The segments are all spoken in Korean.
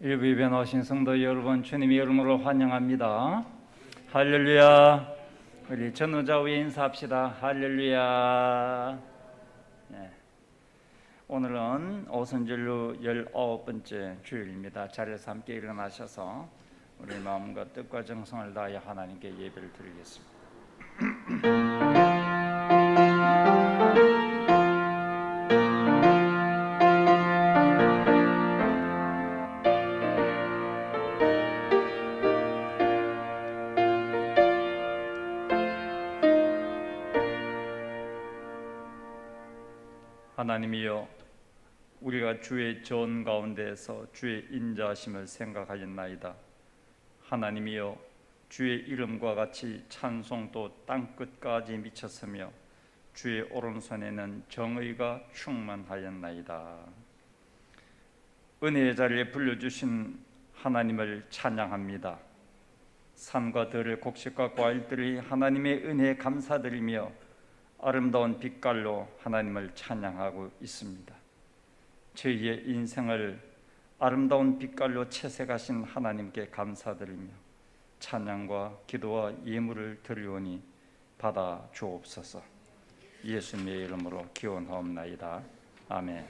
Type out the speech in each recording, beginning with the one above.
일부 예배 나오신 성도 여러분, 주님의 이름으로 환영합니다. 할렐루야. 우리 전우자 위에 인사합시다. 할렐루야. 네. 오늘은 오순절로 19번째 주일입니다. 자리에서 함께 일어나셔서 우리 마음과 뜻과 정성을 다하여 하나님께 예배를 드리겠습니다. 하나님이여, 우리가 주의 전 가운데에서 주의 인자하심을 생각하였나이다. 하나님이여, 주의 이름과 같이 찬송도 땅끝까지 미쳤으며 주의 오른손에는 정의가 충만하였나이다. 은혜의 자리에 불러주신 하나님을 찬양합니다. 산과 들의 곡식과 과일들이 하나님의 은혜에 감사드리며 아름다운 빛깔로 하나님을 찬양하고 있습니다. 저희의 인생을 아름다운 빛깔로 채색하신 하나님께 감사드리며 찬양과 기도와 예물을 드리오니 받아 주옵소서. 예수님의 이름으로 기원하옵나이다. 아멘.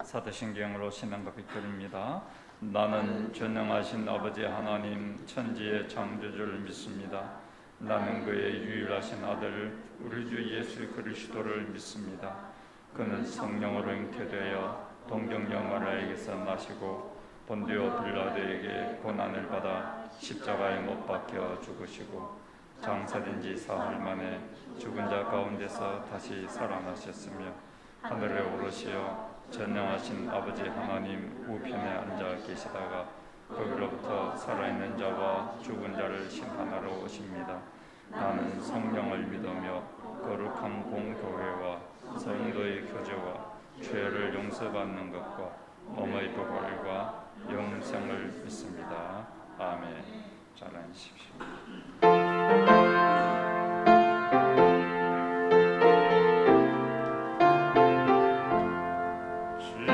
사도신경으로 신앙고백드립니다. 나는 전능하신 아버지 하나님 천지의 창조주를 믿습니다. 나는 그의 유일하신 아들 우리 주 예수 그리스도를 믿습니다. 그는 성령으로 잉태되어 동정녀 마리아에게서 나시고 본디오 빌라도에게 고난을 받아 십자가에 못 박혀 죽으시고 장사된 지 사흘 만에 죽은 자 가운데서 다시 살아나셨으며 하늘에 오르시어 전능하신 아버지 하나님 우편에 앉아 계시다가 거기로부터 살아있는 자와 죽은 자를 심판하러 오십니다. 나는 성령을 믿으며 거룩한 공교회와 성도의 교제와 죄를 용서받는 것과 몸의 부활과 영생을 믿습니다. 아멘. 잘 앉으십시오. 주의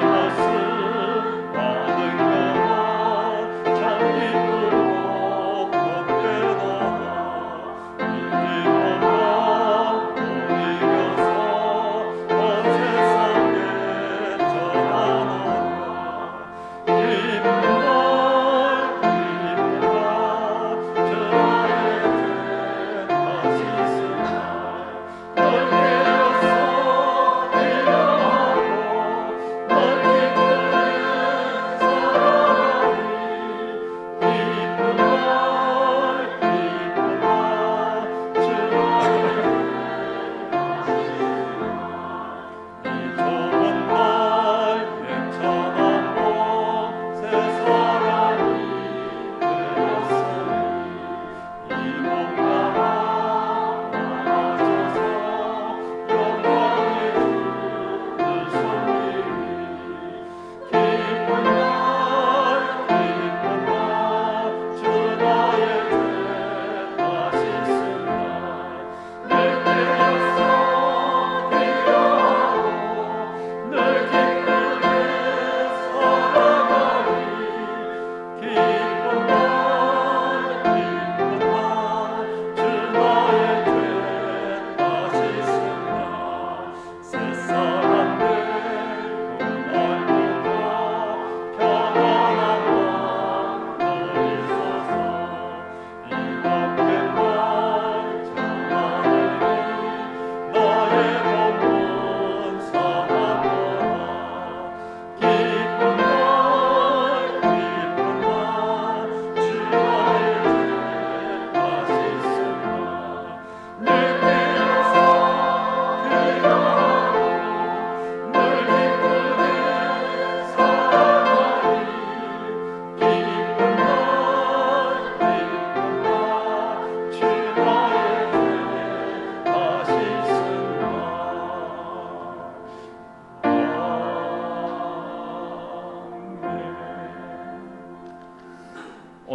말씀 받은 것만 참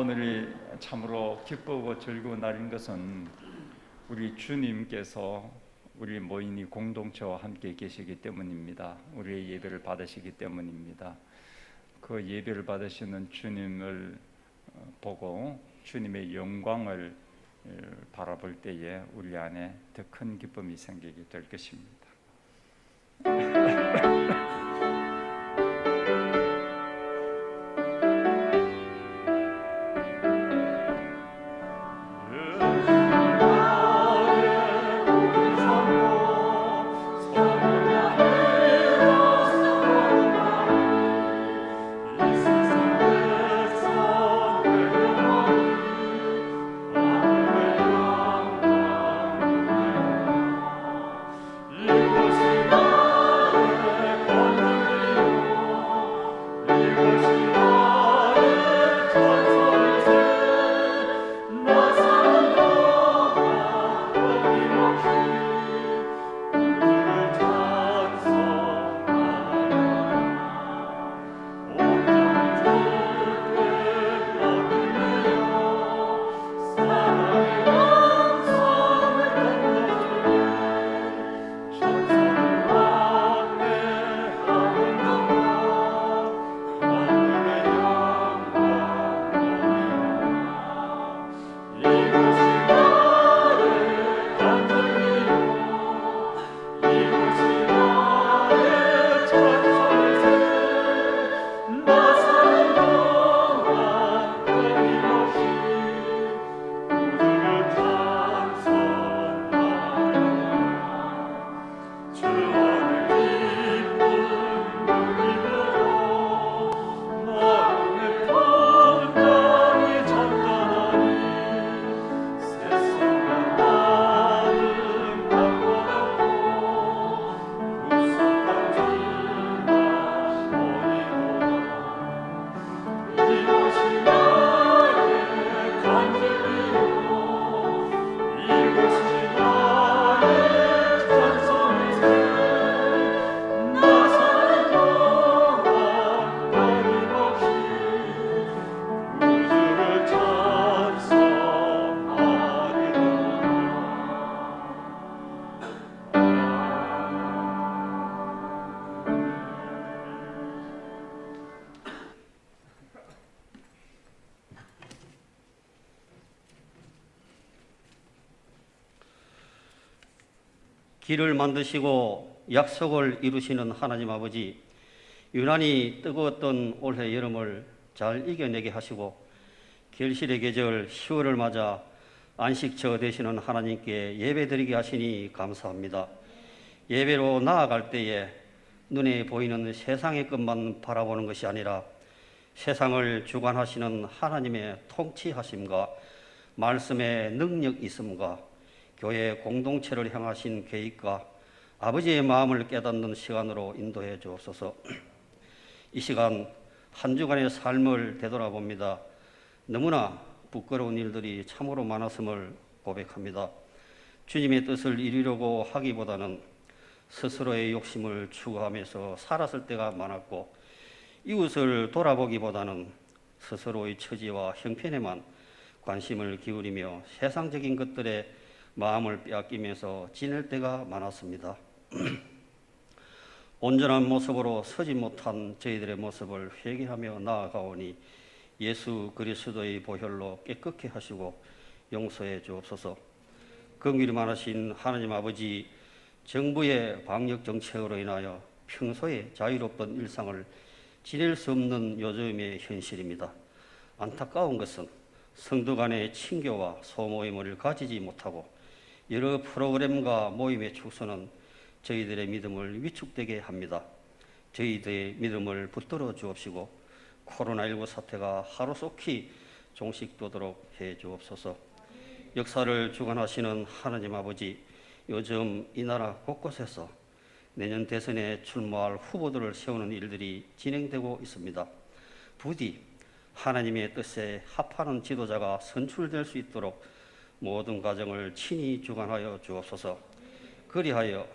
오늘이 참으로 기쁘고 즐거운 날인 것은 우리 주님께서 우리 모인 이 공동체와 함께 계시기 때문입니다. 우리의 예배를 받으시기 때문입니다. 그 예배를 받으시는 주님을 보고 주님의 영광을 바라볼 때에 우리 안에 더 큰 기쁨이 생기게 될 것입니다. 길을 만드시고 약속을 이루시는 하나님 아버지, 유난히 뜨거웠던 올해 여름을 잘 이겨내게 하시고 결실의 계절 10월을 맞아 안식처 되시는 하나님께 예배드리게 하시니 감사합니다. 예배로 나아갈 때에 눈에 보이는 세상의 것만 바라보는 것이 아니라 세상을 주관하시는 하나님의 통치하심과 말씀의 능력 있음과 교회 공동체를 향하신 계획과 아버지의 마음을 깨닫는 시간으로 인도해 주옵소서. 이 시간 한 주간의 삶을 되돌아봅니다. 너무나 부끄러운 일들이 참으로 많았음을 고백합니다. 주님의 뜻을 이루려고 하기보다는 스스로의 욕심을 추구하면서 살았을 때가 많았고, 이웃을 돌아보기보다는 스스로의 처지와 형편에만 관심을 기울이며 세상적인 것들에 마음을 빼앗기면서 지낼 때가 많았습니다. 온전한 모습으로 서지 못한 저희들의 모습을 회개하며 나아가오니 예수 그리스도의 보혈로 깨끗게 하시고 용서해 주옵소서. 긍휼이 많으신 하나님 아버지, 정부의 방역 정책으로 인하여 평소에 자유롭던 일상을 지낼 수 없는 요즘의 현실입니다. 안타까운 것은 성도 간의 친교와 소모임을 가지지 못하고 여러 프로그램과 모임의 축소는 저희들의 믿음을 위축되게 합니다. 저희들의 믿음을 붙들어 주옵시고 코로나19 사태가 하루속히 종식되도록 해 주옵소서. 역사를 주관하시는 하나님 아버지, 요즘 이 나라 곳곳에서 내년 대선에 출마할 후보들을 세우는 일들이 진행되고 있습니다. 부디 하나님의 뜻에 합하는 지도자가 선출될 수 있도록 모든 과정을 친히 주관하여 주옵소서. 그리하여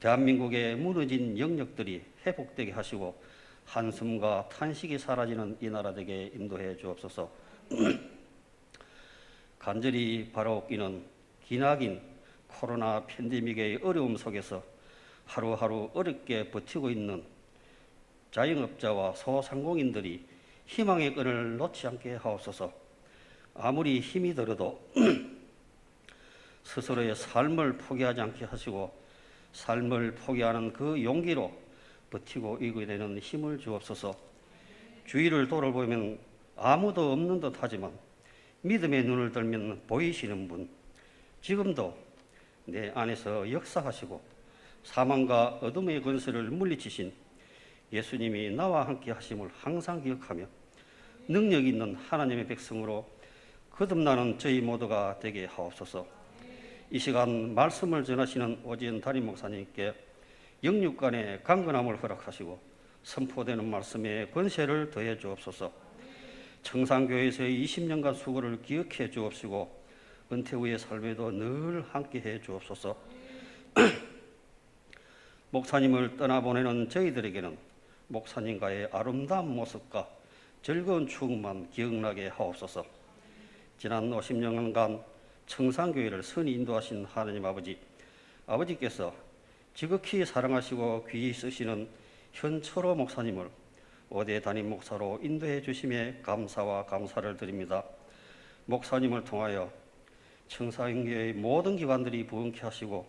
대한민국의 무너진 영역들이 회복되게 하시고 한숨과 탄식이 사라지는 이 나라 되게 인도해 주옵소서. 간절히 바라옵기는 기나긴 코로나 팬데믹의 어려움 속에서 하루하루 어렵게 버티고 있는 자영업자와 소상공인들이 희망의 끈을 놓지 않게 하옵소서. 아무리 힘이 들어도 스스로의 삶을 포기하지 않게 하시고 삶을 포기하는 그 용기로 버티고 이기게 되는 힘을 주옵소서. 주위를 돌아보면 아무도 없는 듯 하지만 믿음의 눈을 들면 보이시는 분, 지금도 내 안에서 역사하시고 사망과 어둠의 권세를 물리치신 예수님이 나와 함께 하심을 항상 기억하며 능력 있는 하나님의 백성으로 거듭나는 저희 모두가 되게 하옵소서. 이 시간 말씀을 전하시는 오지은 담임 목사님께 영육간의 강건함을 허락하시고 선포되는 말씀에 권세를 더해 주옵소서. 청산교회에서의 20년간 수고를 기억해 주옵시고 은퇴 후의 삶에도 늘 함께해 주옵소서. 목사님을 떠나보내는 저희들에게는 목사님과의 아름다운 모습과 즐거운 추억만 기억나게 하옵소서. 지난 50년간 청산교회를 선히 인도하신 하나님 아버지께서 지극히 사랑하시고 귀히 쓰시는 현철호 목사님을 5대 담임 목사로 인도해 주심에 감사와 감사를 드립니다. 목사님을 통하여 청산교회의 모든 기관들이 부흥케 하시고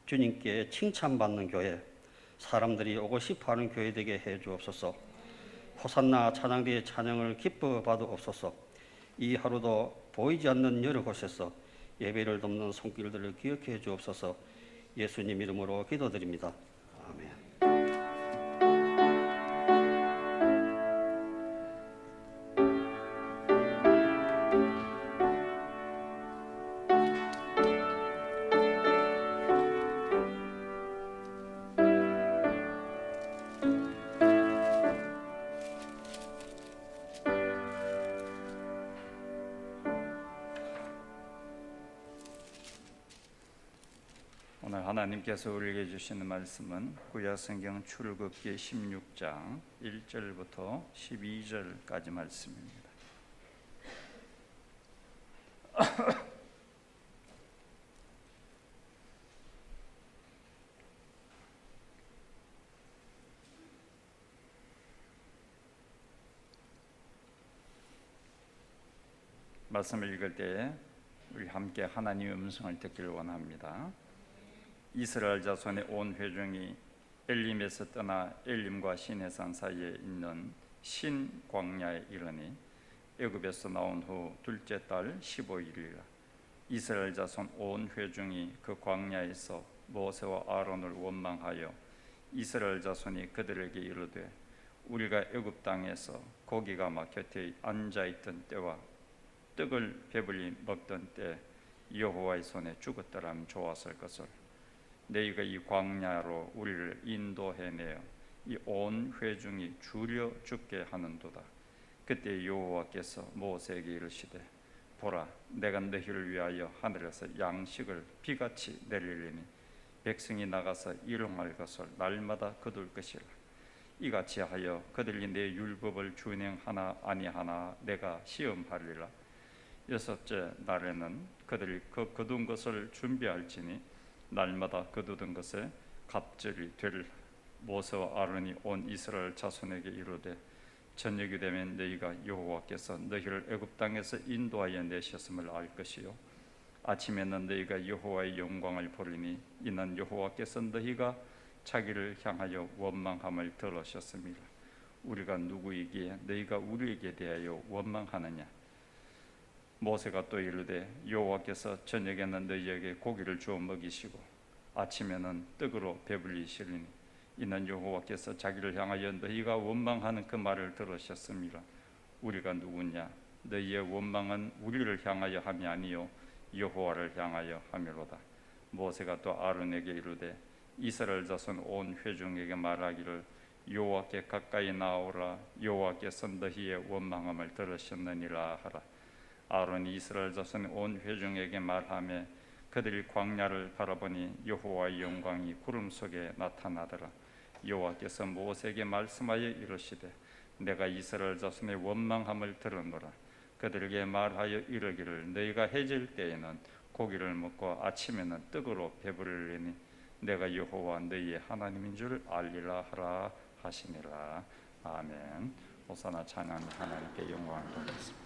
주님께 칭찬받는 교회, 사람들이 오고 싶어하는 교회 되게 해 주옵소서. 호산나 찬양대의 찬양을 기뻐 받으옵소서. 이 하루도 보이지 않는 여러 곳에서 예배를 돕는 손길들을 기억해 주옵소서. 예수님 이름으로 기도드립니다. 아멘. 오늘 하나님께서 우리에게 주시는 말씀은 구약성경 출애굽기 16장 1절부터 12절까지 말씀입니다. 말씀을 읽을 때 우리 함께 하나님의 음성을 듣기를 원합니다. 이스라엘 자손의 온 회중이 엘림에서 떠나 엘림과 시내산 사이에 있는 신 광야에 이르니 애굽에서 나온 후 둘째 달 15일이라. 이스라엘 자손 온 회중이 그 광야에서 모세와 아론을 원망하여 이스라엘 자손이 그들에게 이르되 우리가 애굽 땅에서 고기가 막 곁에 앉아있던 때와 떡을 배불리 먹던 때 여호와의 손에 죽었더라면 좋았을 것을 너희가 이 광야로 우리를 인도해내어 이 온 회중이 줄여 죽게 하는도다. 그때 여호와께서 모세에게 이르시되 보라 내가 너희를 위하여 하늘에서 양식을 비같이 내리리니 백성이 나가서 일용할 것을 날마다 거둘 것이라. 이같이 하여 그들이 내 율법을 준행하나 아니하나 내가 시험하리라. 여섯째 날에는 그들이 그 거둔 것을 준비할지니 날마다 거두던 것에 갑절이 될. 모세와 아론이 온 이스라엘 자손에게 이르되 저녁이 되면 너희가 여호와께서 너희를 애굽 땅에서 인도하여 내셨음을 알 것이요 아침에는 너희가 여호와의 영광을 보리니 이는 여호와께서 너희가 자기를 향하여 원망함을 들으셨습니다. 우리가 누구이기에 너희가 우리에게 대하여 원망하느냐. 모세가 또 이르되 여호와께서 저녁에는 너희에게 고기를 주어 먹이시고 아침에는 떡으로 배불리시리니 이는 여호와께서 자기를 향하여 너희가 원망하는 그 말을 들으셨습니다. 우리가 누구냐. 너희의 원망은 우리를 향하여 함이 아니요 여호와를 향하여 함이로다. 모세가 또 아론에게 이르되 이스라엘 자손 온 회중에게 말하기를 여호와께 가까이 나오라. 여호와께서 너희의 원망함을 들으셨느니라 하라. 아론이 이스라엘 자손 온 회중에게 말하며 그들이 광야를 바라보니 여호와의 영광이 구름 속에 나타나더라. 여호와께서 모세에게 말씀하여 이르시되 내가 이스라엘 자손의 원망함을 들었노라. 그들에게 말하여 이르기를 너희가 해질 때에는 고기를 먹고 아침에는 떡으로 배부르리니 내가 여호와 너희의 하나님인 줄 알리라 하라 하시니라. 아멘. 호사나 찬양 하나님께 영광을 돌리겠습니다.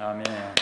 아멘.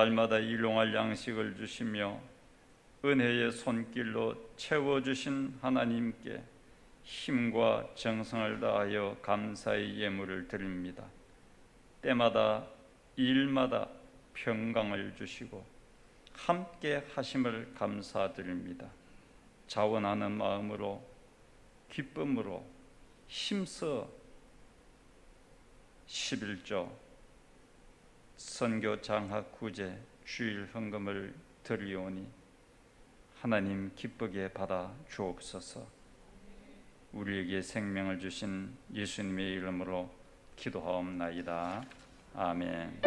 날마다 일용할 양식을 주시며 은혜의 손길로 채워주신 하나님께 힘과 정성을 다하여 감사의 예물을 드립니다. 때마다 일마다 평강을 주시고 함께 하심을 감사드립니다. 자원하는 마음으로 기쁨으로 힘써 11조 선교 장학 구제 주일 헌금을 드리오니 하나님 기쁘게 받아 주옵소서. 우리에게 생명을 주신 예수님의 이름으로 기도하옵나이다. 아멘.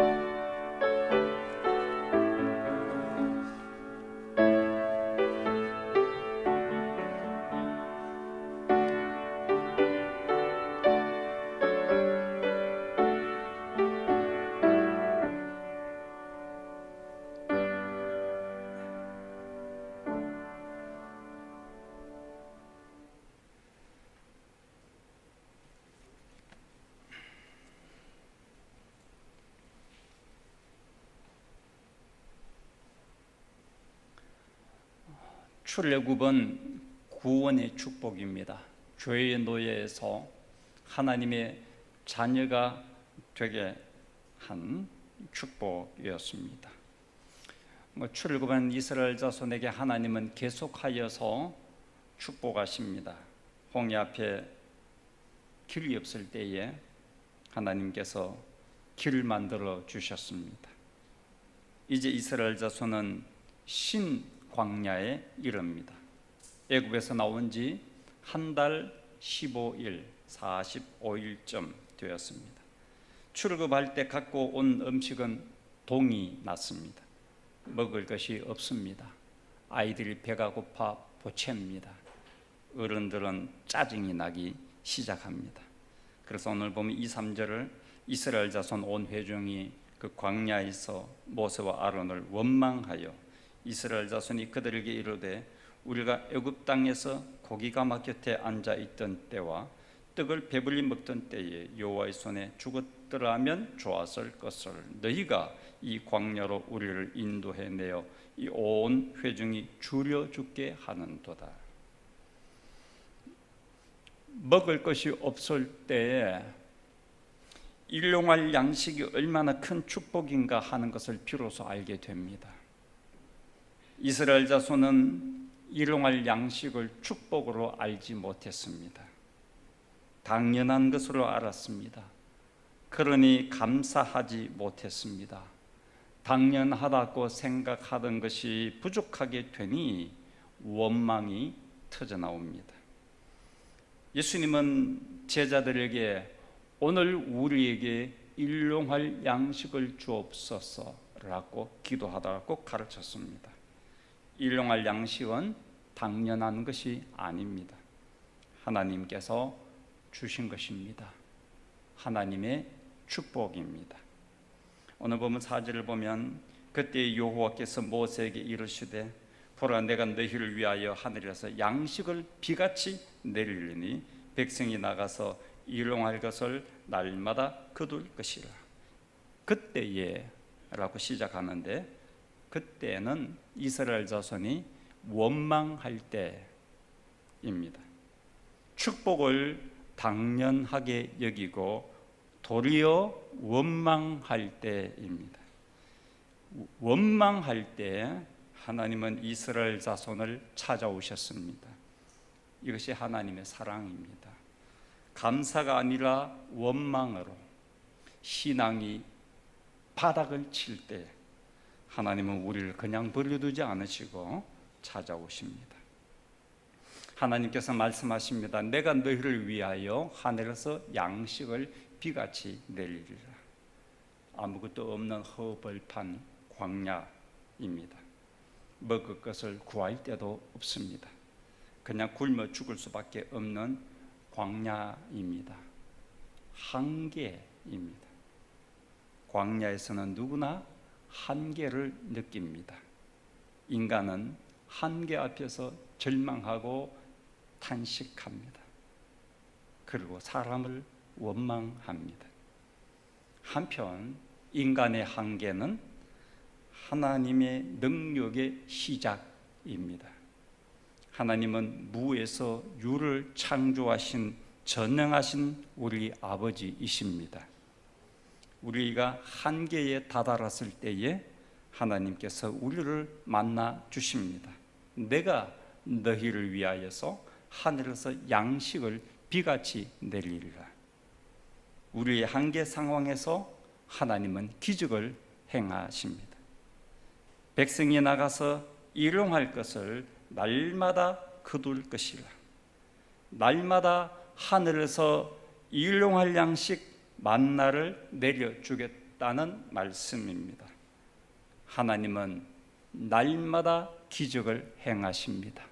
출애굽은 구원의 축복입니다. 죄의 노예에서 하나님의 자녀가 되게 한 축복이었습니다. 출애굽한 이스라엘 자손에게 하나님은 계속하여서 축복하십니다. 홍해 앞에 길이 없을 때에 하나님께서 길을 만들어 주셨습니다. 이제 이스라엘 자손은 신광야에 이릅니다. 애굽에서 나온 지 한 달 15일 45일쯤 되었습니다. 출애굽할 때 갖고 온 음식은 동이 났습니다. 먹을 것이 없습니다. 아이들이 배가 고파 보채입니다. 어른들은 짜증이 나기 시작합니다. 그래서 오늘 보면 2, 3절을 이스라엘 자손 온 회중이 그 광야에서 모세와 아론을 원망하여 이스라엘 자손이 그들에게 이르되 우리가 애굽 땅에서 고기가마 곁에 앉아 있던 때와 떡을 배불리 먹던 때에 여호와의 손에 죽었더라면 좋았을 것을 너희가 이 광야로 우리를 인도해 내어 이 온 회중이 줄여 죽게 하는도다. 먹을 것이 없을 때에 일용할 양식이 얼마나 큰 축복인가 하는 것을 비로소 알게 됩니다. 이스라엘 자손은 일용할 양식을 축복으로 알지 못했습니다. 당연한 것으로 알았습니다. 그러니 감사하지 못했습니다. 당연하다고 생각하던 것이 부족하게 되니 원망이 터져나옵니다. 예수님은 제자들에게 오늘 우리에게 일용할 양식을 주옵소서라고 기도하다고 가르쳤습니다. 일용할 양식은 당연한 것이 아닙니다. 하나님께서 주신 것입니다. 하나님의 축복입니다. 오늘 보면 4절을 보면 그때 여호와께서 모세에게 이르시되 보라 내가 너희를 위하여 하늘에서 양식을 비같이 내리리니 백성이 나가서 일용할 것을 날마다 거둘 것이라. 그때에 라고 시작하는데 그때는 이스라엘 자손이 원망할 때입니다. 축복을 당연하게 여기고 도리어 원망할 때입니다. 원망할 때 하나님은 이스라엘 자손을 찾아오셨습니다. 이것이 하나님의 사랑입니다. 감사가 아니라 원망으로 신앙이 바닥을 칠 때 하나님은 우리를 그냥 버려두지 않으시고 찾아오십니다. 하나님께서 말씀하십니다. 내가 너희를 위하여 하늘에서 양식을 비같이 내리리라. 아무것도 없는 허벌판 광야입니다. 먹을 것을 구할 데도 없습니다. 그냥 굶어 죽을 수밖에 없는 광야입니다. 한계입니다. 광야에서는 누구나 한계를 느낍니다. 인간은 한계 앞에서 절망하고 탄식합니다. 그리고 사람을 원망합니다. 한편 인간의 한계는 하나님의 능력의 시작입니다. 하나님은 무에서 유를 창조하신 전능하신 우리 아버지이십니다. 우리가 한계에 다다랐을 때에 하나님께서 우리를 만나 주십니다. 내가 너희를 위하여서 하늘에서 양식을 비같이 내리리라. 우리의 한계 상황에서 하나님은 기적을 행하십니다. 백성이 나가서 일용할 것을 날마다 거둘 것이라. 날마다 하늘에서 일용할 양식 만나를 내려주겠다는 말씀입니다. 하나님은 날마다 기적을 행하십니다.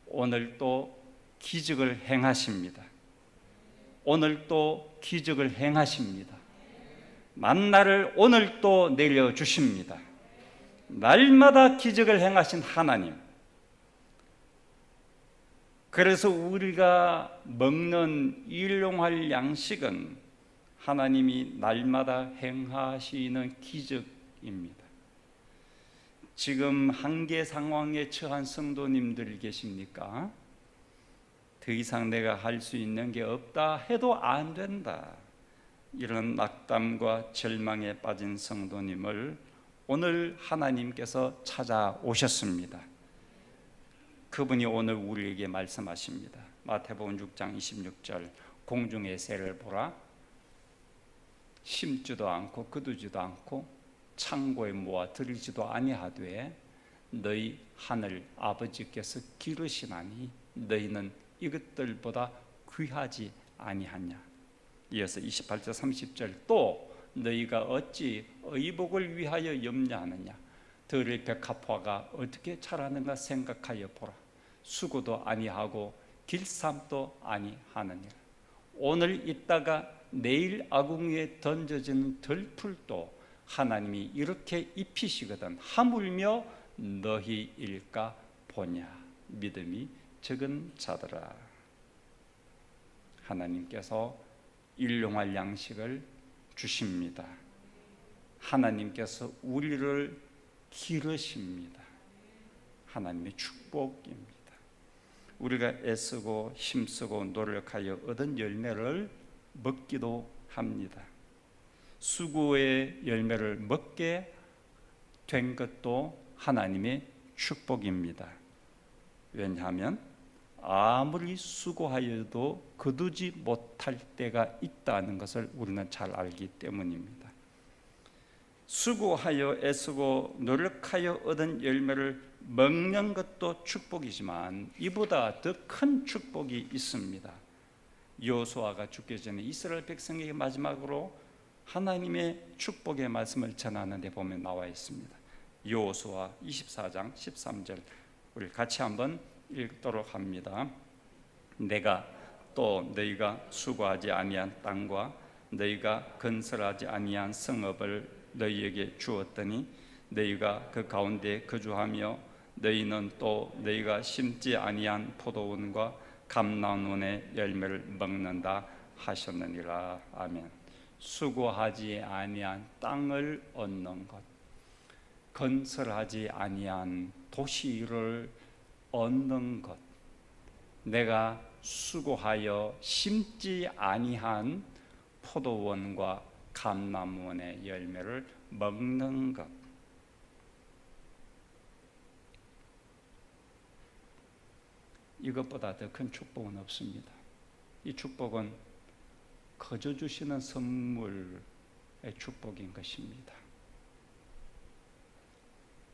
오늘도 기적을 행하십니다. 오늘도 기적을 행하십니다. 만나를 오늘도 내려주십니다. 날마다 기적을 행하신 하나님. 그래서 우리가 먹는 일용할 양식은 하나님이 날마다 행하시는 기적입니다. 지금 한계 상황에 처한 성도님들 계십니까? 더 이상 내가 할 수 있는 게 없다 해도 안 된다. 이런 낙담과 절망에 빠진 성도님을 오늘 하나님께서 찾아오셨습니다. 그분이 오늘 우리에게 말씀하십니다. 마태복음 6장 26절 공중의 새를 보라. 심지도 않고 거두지도 않고 창고에 모아 들이지도 아니하되 너희 하늘 아버지께서 기르시나니 너희는 이것들보다 귀하지 아니하냐. 이어서 28절 30절 또 너희가 어찌 의복을 위하여 염려하느냐. 들의 백합화가 어떻게 자라는가 생각하여 보라. 수고도 아니하고 길쌈도 아니하느니라. 오늘 있다가 내일 아궁 위에 던져지는 들풀도 하나님이 이렇게 입히시거든 하물며 너희일까 보냐. 믿음이 적은 자들아. 하나님께서 일용할 양식을 주십니다. 하나님께서 우리를 기르십니다. 하나님의 축복입니다. 우리가 애쓰고 힘쓰고 노력하여 얻은 열매를 먹기도 합니다. 수고의 열매를 먹게 된 것도 하나님의 축복입니다. 왜냐하면 아무리 수고하여도 거두지 못할 때가 있다는 것을 우리는 잘 알기 때문입니다. 수고하여 애쓰고 노력하여 얻은 열매를 먹는 것도 축복이지만 이보다 더 큰 축복이 있습니다. 여호수아가 죽기 전에 이스라엘 백성에게 마지막으로 하나님의 축복의 말씀을 전하는 데 보면 나와 있습니다. 여호수아 24장 13절 우리 같이 한번 읽도록 합니다. 내가 또 너희가 수고하지 아니한 땅과 너희가 건설하지 아니한 성읍을 너희에게 주었더니 너희가 그 가운데 거주하며 너희는 또 너희가 심지 아니한 포도원과 감람원의 열매를 먹는다 하셨느니라. 아멘. 수고하지 아니한 땅을 얻는 것, 건설하지 아니한 도시를 얻는 것, 내가 수고하여 심지 아니한 포도원과 감람원의 열매를 먹는 것. 이것보다 더 큰 축복은 없습니다. 이 축복은 거저 주시는 선물의 축복인 것입니다.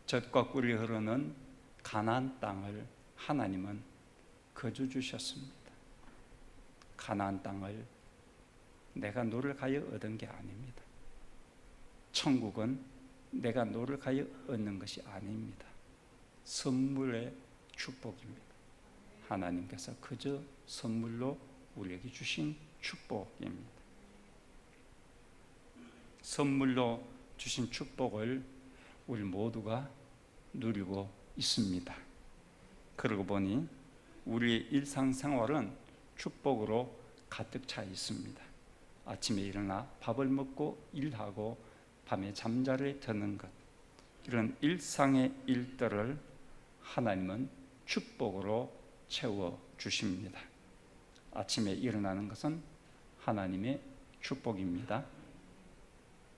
젖과 꿀이 흐르는 가나안 땅을 하나님은 거저 주셨습니다. 가나안 땅을 내가 노력하여 얻은 게 아닙니다. 천국은 내가 노력하여 얻는 것이 아닙니다. 선물의 축복입니다. 하나님께서 그저 선물로 우리에게 주신 축복입니다. 선물로 주신 축복을 우리 모두가 누리고 있습니다. 그러고 보니 우리의 일상생활은 축복으로 가득 차 있습니다. 아침에 일어나 밥을 먹고 일하고 밤에 잠자리에 드는 것, 이런 일상의 일들을 하나님은 축복으로 채워 주십니다. 아침에 일어나는 것은 하나님의 축복입니다.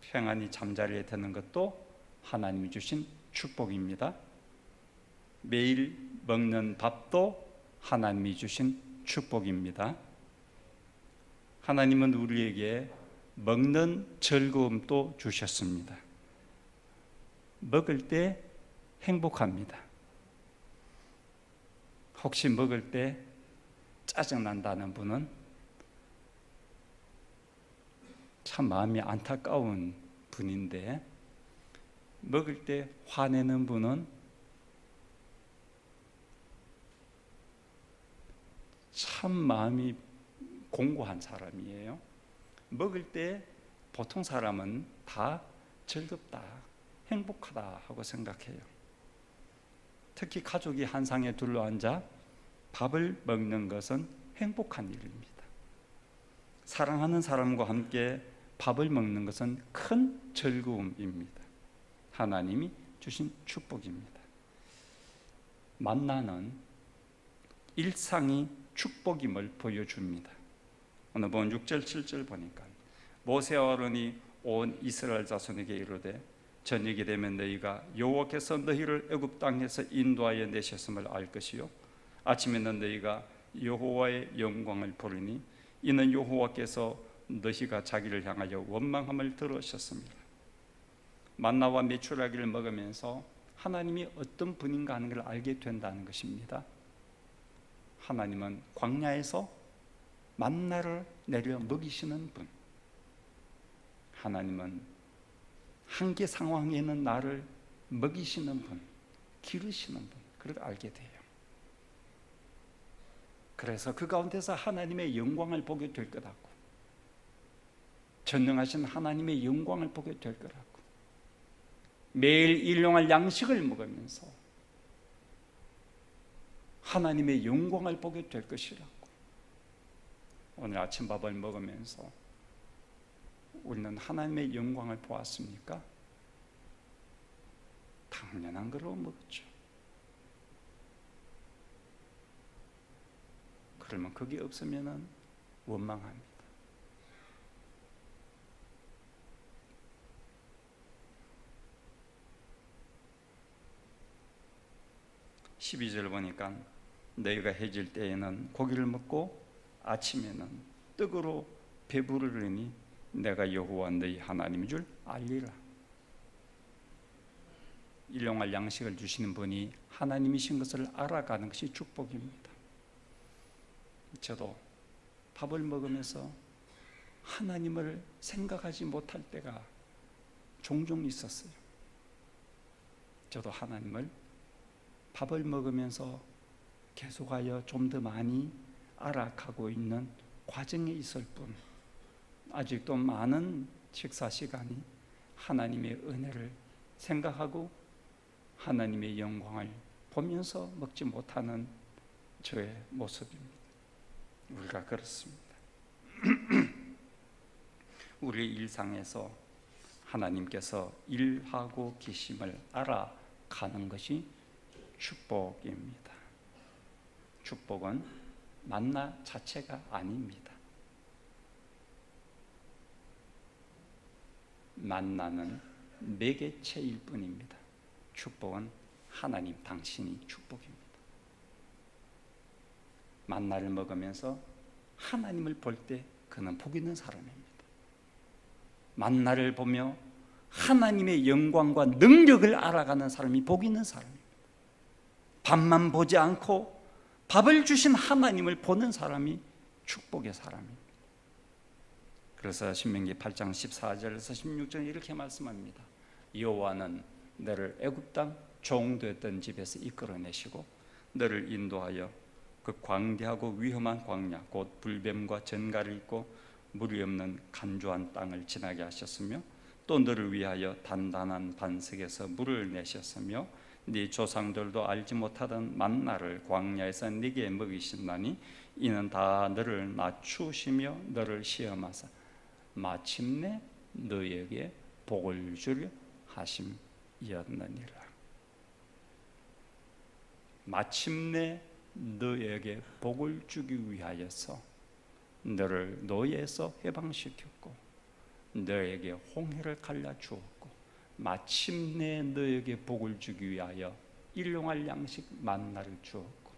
평안히 잠자리에 드는 것도 하나님이 주신 축복입니다. 매일 먹는 밥도 하나님이 주신 축복입니다. 하나님은 우리에게 먹는 즐거움도 주셨습니다. 먹을 때 행복합니다. 혹시 먹을 때 짜증난다는 분은 참 마음이 안타까운 분인데, 먹을 때 화내는 분은 참 마음이 공고한 사람이에요. 먹을 때 보통 사람은 다 즐겁다, 행복하다 하고 생각해요. 특히 가족이 한 상에 둘러앉아 밥을 먹는 것은 행복한 일입니다. 사랑하는 사람과 함께 밥을 먹는 것은 큰 즐거움입니다. 하나님이 주신 축복입니다. 만나는 일상이 축복임을 보여줍니다. 오늘 본 6절 7절 보니까 모세와 아론이 온 이스라엘 자손에게 이르되 저녁이 되면 너희가 여호와께서 너희를 애굽 땅에서 인도하여 내셨음을 알 것이요 아침에는 너희가 여호와의 영광을 보리니 이는 여호와께서 너희가 자기를 향하여 원망함을 들으셨습니다. 만나와 메추라기를 먹으면서 하나님이 어떤 분인가 하는 걸 알게 된다는 것입니다. 하나님은 광야에서 만나를 내려 먹이시는 분, 하나님은 한계 상황에는 나를 먹이시는 분, 기르시는 분, 그걸 알게 돼요. 그래서 그 가운데서 하나님의 영광을 보게 될 거라고, 전능하신 하나님의 영광을 보게 될 거라고, 매일 일용할 양식을 먹으면서 하나님의 영광을 보게 될 것이라고. 오늘 아침밥을 먹으면서 우리는 하나님의 영광을 보았습니까? 당연한 걸로 먹었죠. 그러면 그게 없으면 원망합니다. 12절 보니까 너희가 해질 때에는 고기를 먹고 아침에는 떡으로 배부르리니 내가 여호와 너희 하나님인 줄 알리라. 일용할 양식을 주시는 분이 하나님이신 것을 알아가는 것이 축복입니다. 저도 밥을 먹으면서 하나님을 생각하지 못할 때가 종종 있었어요. 저도 하나님을 밥을 먹으면서 계속하여 좀 더 많이 알아가고 있는 과정에 있을 뿐, 아직도 많은 식사 시간이 하나님의 은혜를 생각하고 하나님의 영광을 보면서 먹지 못하는 저의 모습입니다. 우리가 그렇습니다. 우리 일상에서 하나님께서 일하고 계심을 알아가는 것이 축복입니다. 축복은 만나 자체가 아닙니다. 만나는 매개체일 뿐입니다. 축복은 하나님 당신이 축복입니다. 만나를 먹으면서 하나님을 볼 때 그는 복 있는 사람입니다. 만나를 보며 하나님의 영광과 능력을 알아가는 사람이 복 있는 사람입니다. 밥만 보지 않고 밥을 주신 하나님을 보는 사람이 축복의 사람입니다. 그래서 신명기 8장 14절에서 16절에 이렇게 말씀합니다. 여호와는 너를 애굽 땅 종되었던 집에서 이끌어내시고 너를 인도하여 그 광대하고 위험한 광야 곧 불뱀과 전갈을 있고 물이 없는 간조한 땅을 지나게 하셨으며 또 너를 위하여 단단한 반석에서 물을 내셨으며 네 조상들도 알지 못하던 만나를 광야에서 네게 먹이신다니 이는 다 너를 낮추시며 너를 시험하사 마침내 너에게 복을 주려 하심이었느니라. 마침내 너에게 복을 주기 위하여서 너를 노예에서 해방시켰고 너에게 홍해를 갈라주었고 마침내 너에게 복을 주기 위하여 일용할 양식 만나를 주었고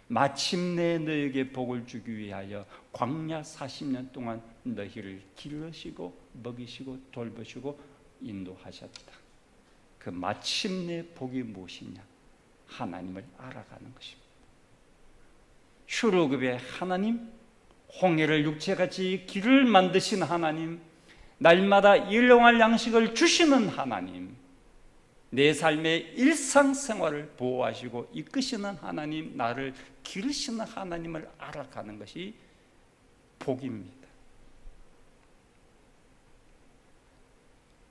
마침내 너에게 복을 주기 위하여 광야 40년 동안 너희를 기르시고 먹이시고 돌보시고 인도하셨다. 그 마침내 복이 무엇이냐? 하나님을 알아가는 것입니다. 출애굽의 하나님, 홍해를 육체같이 길을 만드신 하나님, 날마다 일용할 양식을 주시는 하나님, 내 삶의 일상생활을 보호하시고 이끄시는 하나님, 나를 기르시는 하나님을 알아가는 것이 복입니다.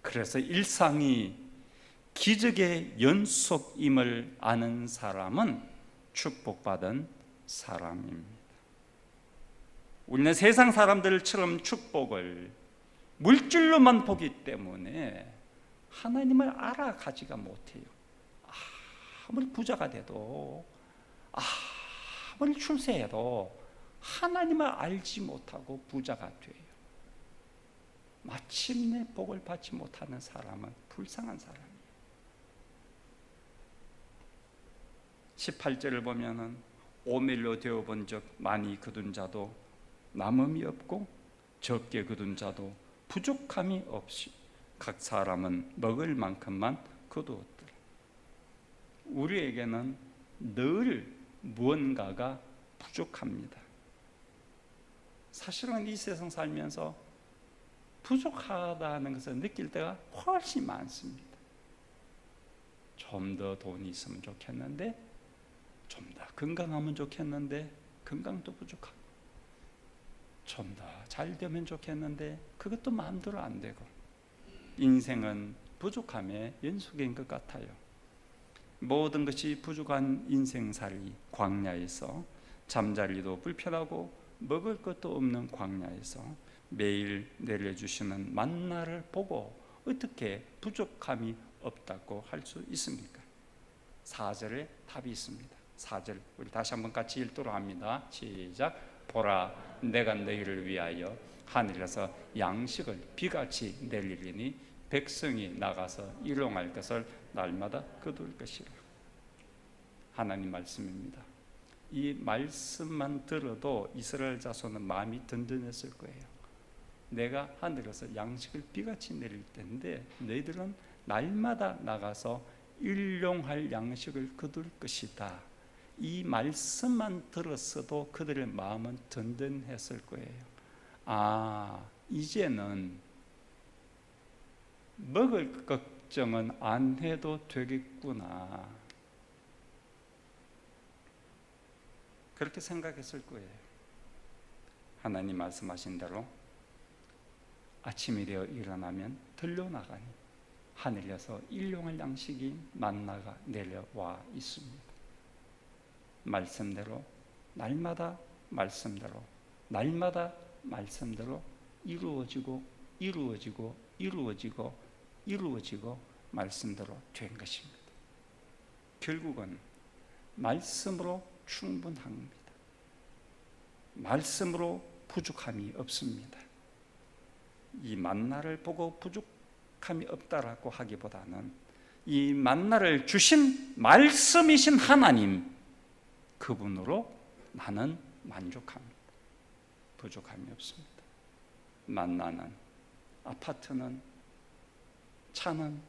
그래서 일상이 기적의 연속임을 아는 사람은 축복받은 사람입니다. 우리는 세상 사람들처럼 축복을 물질로만 보기 때문에 하나님을 알아가지가 못해요. 아무리 부자가 돼도 아무리 출세해도 하나님을 알지 못하고 부자가 돼요. 마침내 복을 받지 못하는 사람은 불쌍한 사람이에요. 18절을 보면은 오밀로 되어본 적 많이 거둔 자도 남음이 없고 적게 거둔 자도 부족함이 없이 각 사람은 먹을 만큼만 거두었더라. 우리에게는 늘 무언가가 부족합니다. 사실은 이 세상 살면서 부족하다는 것을 느낄 때가 훨씬 많습니다. 좀 더 돈이 있으면 좋겠는데, 좀 더 건강하면 좋겠는데 건강도 부족하고, 좀 더 잘 되면 좋겠는데 그것도 마음대로 안 되고, 인생은 부족함의 연속인 것 같아요. 모든 것이 부족한 인생살이 광야에서, 잠자리도 불편하고 먹을 것도 없는 광야에서 매일 내려주시는 만나를 보고 어떻게 부족함이 없다고 할 수 있습니까? 4절에 답이 있습니다. 4절 우리 다시 한번 같이 읽도록 합니다. 시작. 보라, 내가 너희를 위하여 하늘에서 양식을 비같이 내리리니 백성이 나가서 일용할 것을 날마다 거둘 것이라. 하나님 말씀입니다. 이 말씀만 들어도 이스라엘 자손은 마음이 든든했을 거예요. 내가 하늘에서 양식을 비같이 내릴 텐데 너희들은 날마다 나가서 일용할 양식을 거둘 것이다. 이 말씀만 들었어도 그들의 마음은 든든했을 거예요. 아, 이제는 먹을 걱정은 안 해도 되겠구나, 그렇게 생각했을 거예요. 하나님 말씀하신 대로 아침이 되어 일어나면 들려나가니 하늘에서 일용할 양식이 만나가 내려와 있습니다. 말씀대로 날마다 말씀대로 날마다 말씀대로 이루어지고 이루어지고 이루어지고 이루어지고 말씀대로 된 것입니다. 결국은 말씀으로 충분합니다. 말씀으로 부족함이 없습니다. 이 만나를 보고 부족함이 없다라고 하기보다는 이 만나를 주신 말씀이신 하나님, 그분으로 나는 만족합니다. 부족함이 없습니다. 만나는, 아파트는, 차는,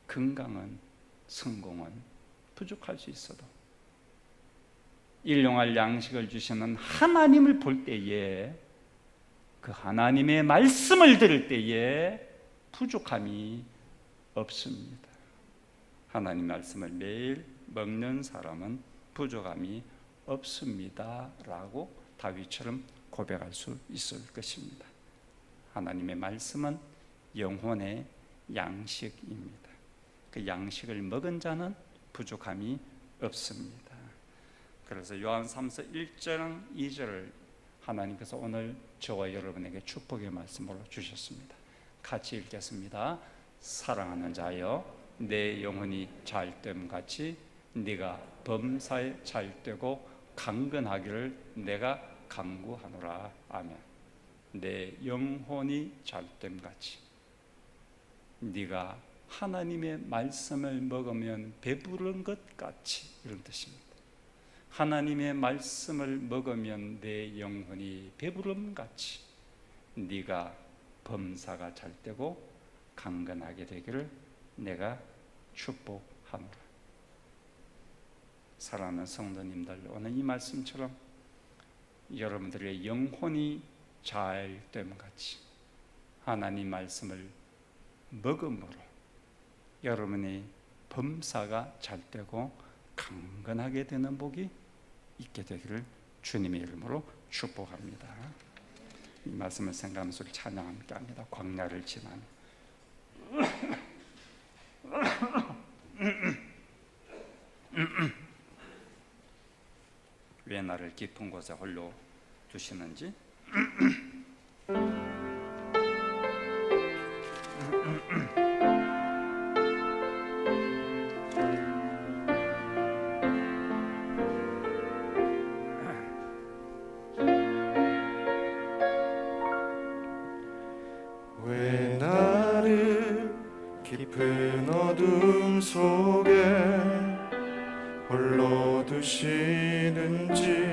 건강은, 성공은 부족할 수 있어도 일용할 양식을 주시는 하나님을 볼 때에, 그 하나님의 말씀을 들을 때에 부족함이 없습니다. 하나님 말씀을 매일 먹는 사람은 부족함이 없습니다 라고 다윗처럼 고백할 수 있을 것입니다. 하나님의 말씀은 영혼의 양식입니다. 그 양식을 먹은 자는 부족함이 없습니다. 그래서 요한 3서 1장 2절을 하나님께서 오늘 저와 여러분에게 축복의 말씀으로 주셨습니다. 같이 읽겠습니다. 사랑하는 자여, 내 영혼이 잘됨 같이 네가 범사에 잘되고 강건하기를 내가 간구하노라. 아멘. 내 영혼이 잘됨 같이, 네가 하나님의 말씀을 먹으면 배부른 것 같이, 이런 뜻입니다. 하나님의 말씀을 먹으면 내 영혼이 배부름 같이 네가 범사가 잘되고 강건하게 되기를 내가 축복하노라. 사랑하는 성도님들, 오늘 이 말씀처럼 여러분들의 영혼이 잘됨 같이 하나님 말씀을 먹음으로 여러분의 범사가 잘되고 강건하게 되는 복이 있게 되기를 주님의 이름으로 축복합니다. 이 말씀을 생각하면서 찬양 함께 합니다. 광야를 지나며 왜 나를 깊은 곳에 홀로 두시는지. 왜 나를 깊은 어둠 속에 홀로 두시는지,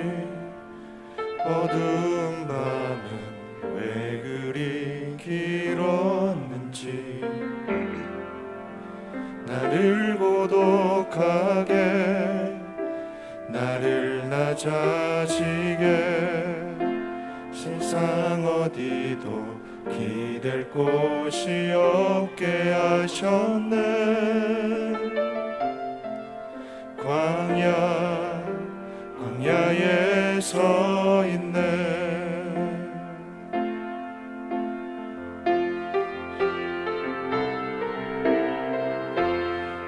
어두운 밤은 왜 그리 길었는지, 나를 고독하게, 나를 낮아지게, 세상 어디도 기댈 곳이 없게 하셨네. 광야에 서 있네.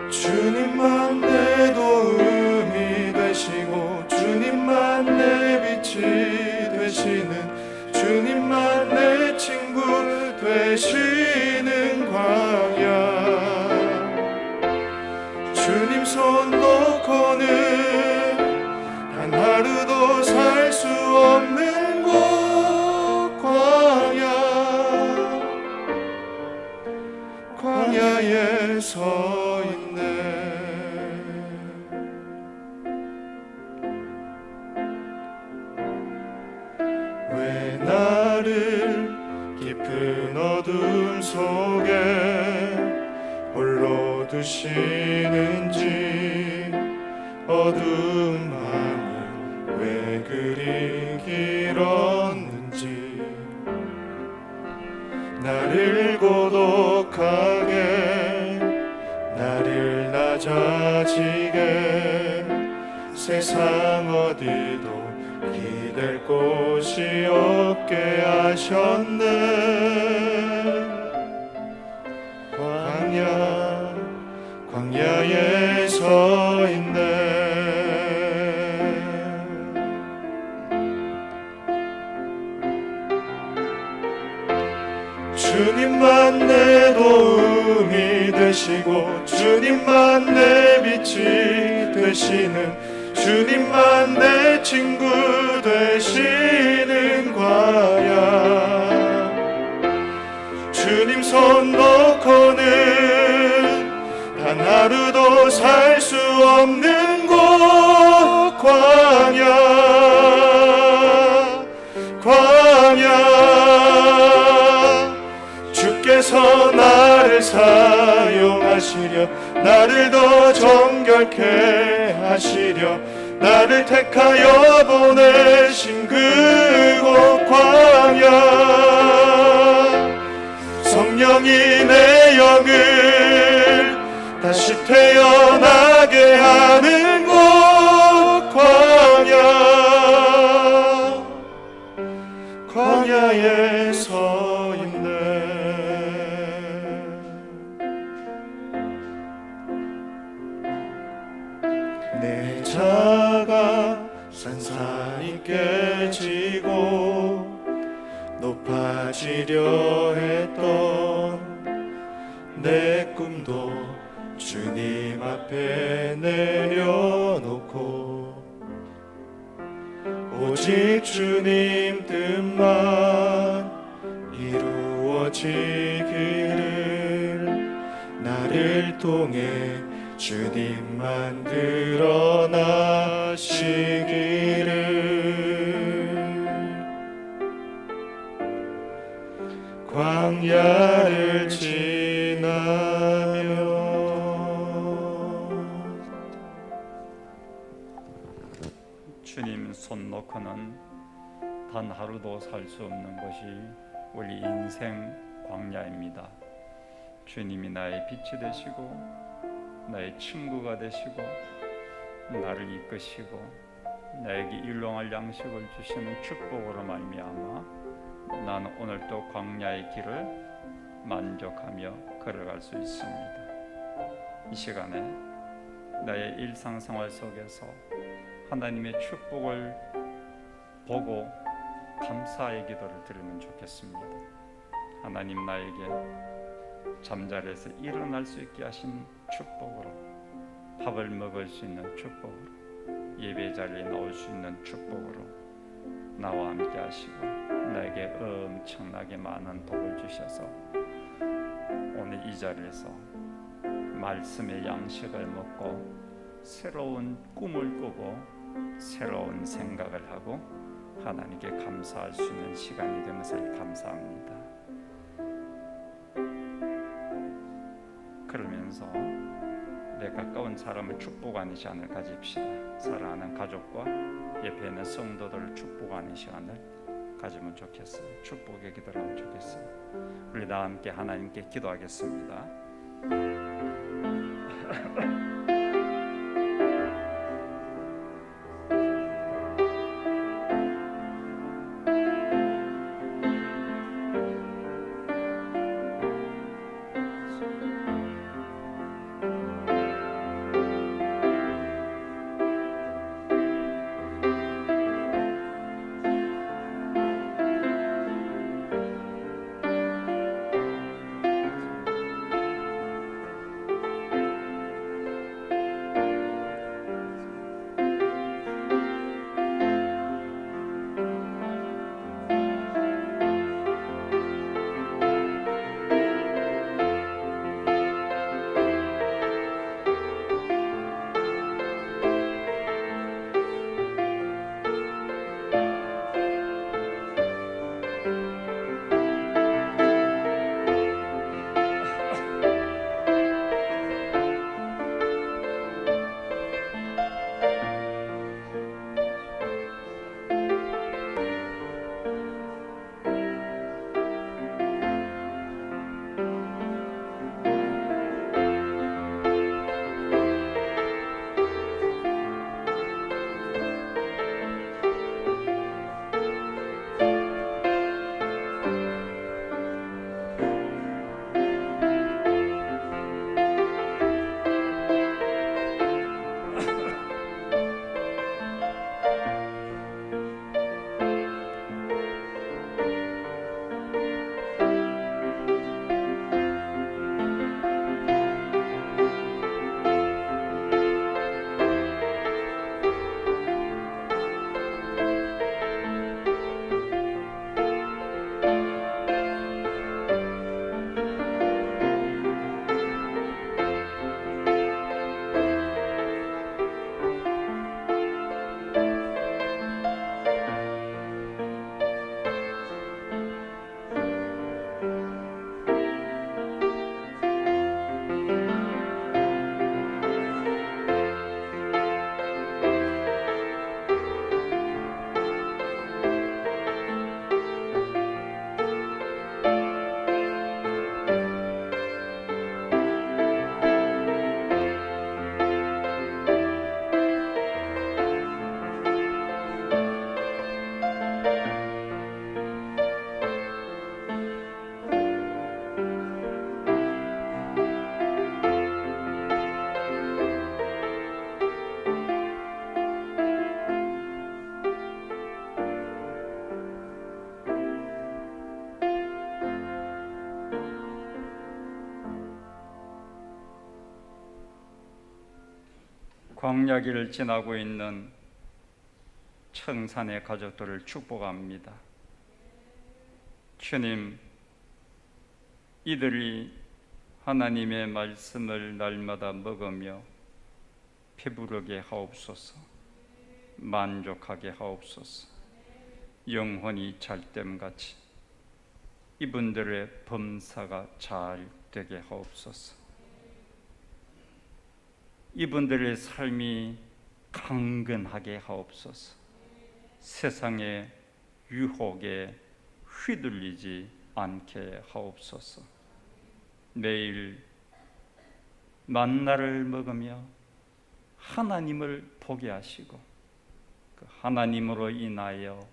주님만 내 도움이 되시고, 주님만 내 빛이 되시는, 주님만 내 친구 되시는 광야. 주님 손 놓고는 단 하루도 살 수 없는 곳, 광야에 서 있네. 왜 나를 깊은 어둠 속에 홀로 두시는지, 어두운 마음은 왜 그리 길었는지, 나를 고독하게, 나를 낮아지게, 세상 어디도 기댈 곳이 없게 하셨네. 광야에 서 있네. 주님만 내 도움이 되시고, 주님만 내 빛이 되시는, 주님만 내 친구 되시는 광야. 주님 손 놓고는 단 하루도 살 수 없는 곳, 광야. 주께서 나를 사용하시려, 나를 더 정결케 하시려, 나를 택하여 보내신 그곳 광야. 성령이 내 영을 다시 태어나게 하는 곳, 광야에 서 있네. 내 자가 산산이 깨지고 높아지려 했던 내 꿈도 주님 앞에 내려놓고, 오직 주님 뜻만 이루어지기를, 나를 통해 주님만 드러나시기를. 광야를 지나며. 주님 손 놓고는 단 하루도 살 수 없는 것이 우리 인생 광야입니다. 주님이 나의 빛이 되시고, 나의 친구가 되시고, 나를 이끄시고, 나에게 일용할 양식을 주시는 축복으로 말미암아 나는 오늘도 광야의 길을 만족하며 걸어갈 수 있습니다. 이 시간에 나의 일상생활 속에서 하나님의 축복을 보고 감사의 기도를 드리면 좋겠습니다. 하나님, 나에게 잠자리에서 일어날 수 있게 하신 축복으로, 밥을 먹을 수 있는 축복으로, 예배 자리에 나올 수 있는 축복으로 나와 함께 하시고, 나에게 엄청나게 많은 복을 주셔서 오늘 이 자리에서 말씀의 양식을 먹고 새로운 꿈을 꾸고 새로운 생각을 하고 하나님께 감사할 수 있는 시간이 된 것을 감사합니다. 그러면서 내 가까운 사람을 축복하는 시간을 가집시다. 사랑하는 가족과 옆에 있는 성도들을 축복하는 시간을 가지면 좋겠어요. 축복의 기도를 하면 좋겠어요. 우리 다 함께 하나님께 기도하겠습니다. 광야길을 지나고 있는 청산의 가족들을 축복합니다. 주님, 이들이 하나님의 말씀을 날마다 먹으며 배부르게 하옵소서, 만족하게 하옵소서. 영혼이 잘됨같이 이분들의 범사가 잘 되게 하옵소서. 이분들의 삶이 강건하게 하옵소서. 세상의 유혹에 휘둘리지 않게 하옵소서. 매일 만나를 먹으며 하나님을 보게 하시고 그 하나님으로 인하여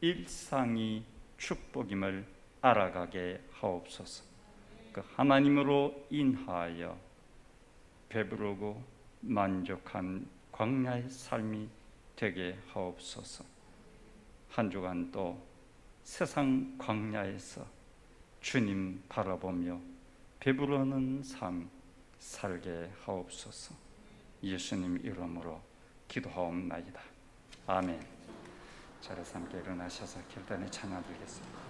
일상이 축복임을 알아가게 하옵소서. 그 하나님으로 인하여 배부르고 만족한 광야의 삶이 되게 하옵소서. 한 주간 또 세상 광야에서 주님 바라보며 배부르는 삶 살게 하옵소서. 예수님 이름으로 기도하옵나이다. 아멘. 자리에서 함께 일어나셔서 결단의 찬양 드리겠습니다.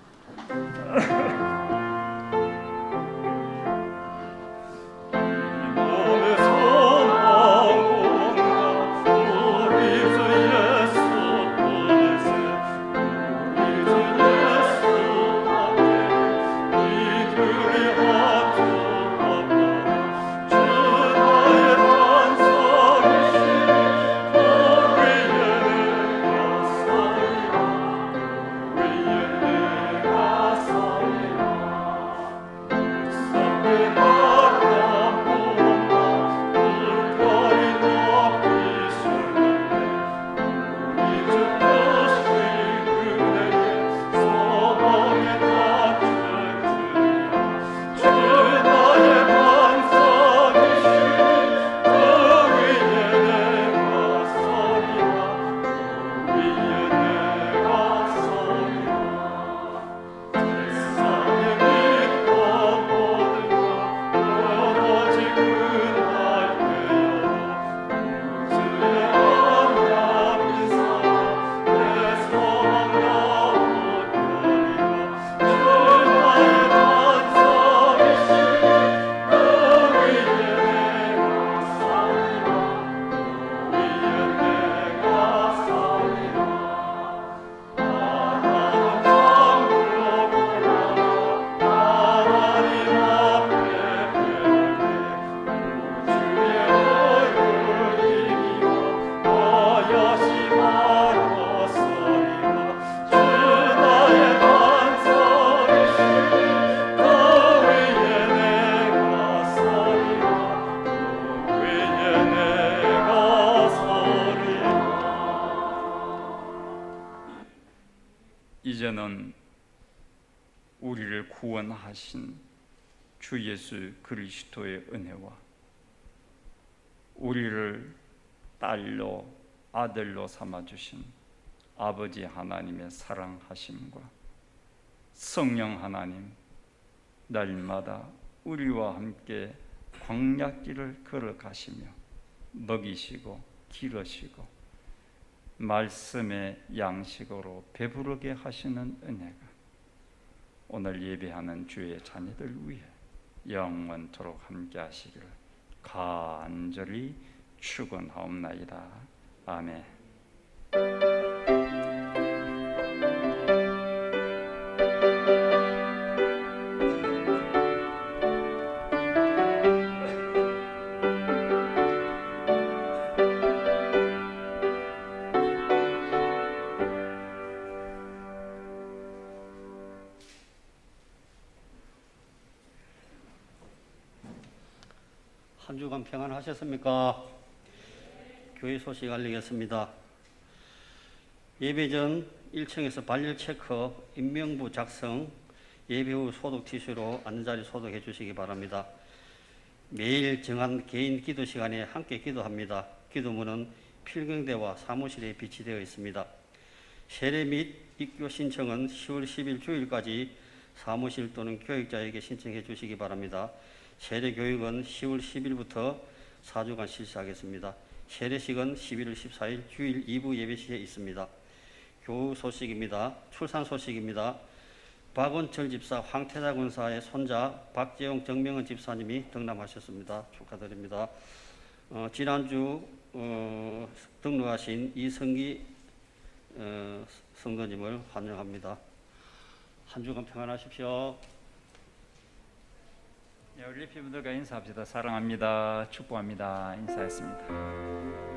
이제는 우리를 구원하신 주 예수 그리스도의 은혜와 우리를 딸로 아들로 삼아주신 아버지 하나님의 사랑하심과 성령 하나님 날마다 우리와 함께 광야길을 걸어가시며 먹이시고 기르시고 말씀의 양식으로 배부르게 하시는 은혜가 오늘 예배하는 주의 자녀들 위해 영원토록 함께 하시기를 간절히 축원하옵나이다. 아멘. 한 주간 평안하셨습니까? 교회 소식 알리겠습니다. 예배 전 1층에서 발열 체크, 인명부 작성, 예배 후 소독 티슈로 앉은자리 소독해 주시기 바랍니다. 매일 정한 개인 기도 시간에 함께 기도합니다. 기도문은 필경대와 사무실에 비치되어 있습니다. 세례 및 입교 신청은 10월 10일 주일까지 사무실 또는 교육자에게 신청해 주시기 바랍니다. 세례 교육은 10월 10일부터 4주간 실시하겠습니다. 세례식은 11월 14일 주일 2부 예배시에 있습니다. 교우 소식입니다. 출산 소식입니다. 박원철 집사, 황태자 군사의 손자 박재용, 정명은 집사님이 등남하셨습니다. 축하드립니다. 지난주 등록하신 이성기 성도님을 환영합니다. 한 주간 평안하십시오. 우리 리피분들과 인사합시다. 사랑합니다. 축복합니다. 인사했습니다.